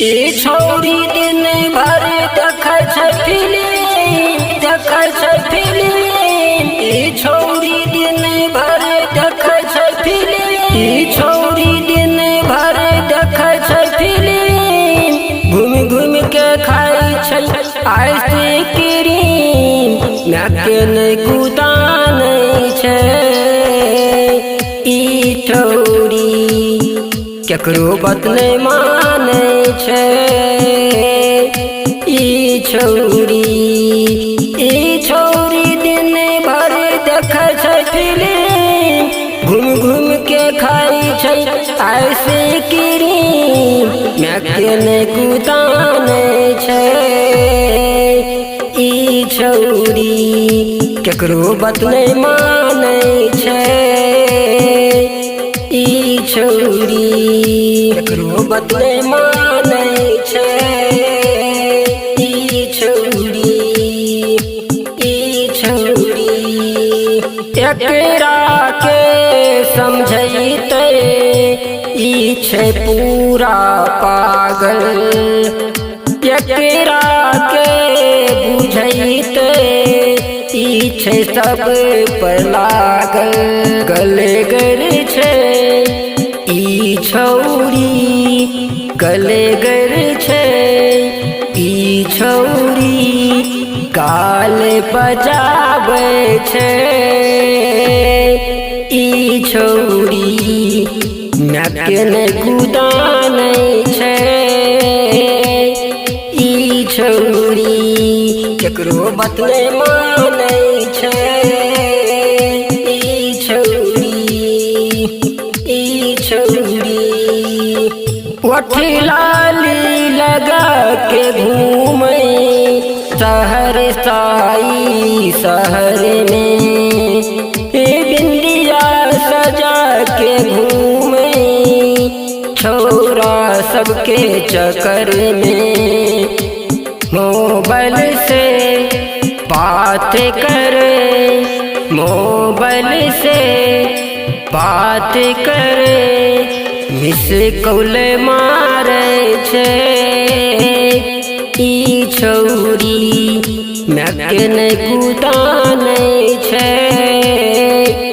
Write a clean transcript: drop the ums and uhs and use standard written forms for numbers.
ए छोरी दिन भर देखै छै फिल्म ए छोरी दिन भर देखै छै फिल्म ए छोरी दिन भर देखै छै फिल्म घूम घूम के खाई छै आइसक्रीम नाके नै गुदान छै ई छोरी केकरो बात नहीं माने छे ई छोरी दिन भर देखै छै फिल्म घूम घूम के खाई छै आइसक्रीम नाके नै गुदाने छै ई छोरी केकरो बात नहीं माने छै ई छोरी केकरो बात नहीं माने छै ई छोरी एकरा के समझैते ई छै पूरा पागल एकरा के बुझैते ई छै सब पर लागल गले गर छै ई छोरी गले गर छै ई छोरी गाल बजाबै छै ई छोरी नाके नै गुदानै छै ई छोरी केकरो बात नहीं माने छै ई छोरी ओठ लाली लगा के घूमे शहर साई शहर में बिंदिया सजा के घूमे छोरा सबके चक्कर में मोबाइल से बात करे मोबाइल से बात करे मिस कॉल मारे छै ई छोरी नाके नै गुदानै छै।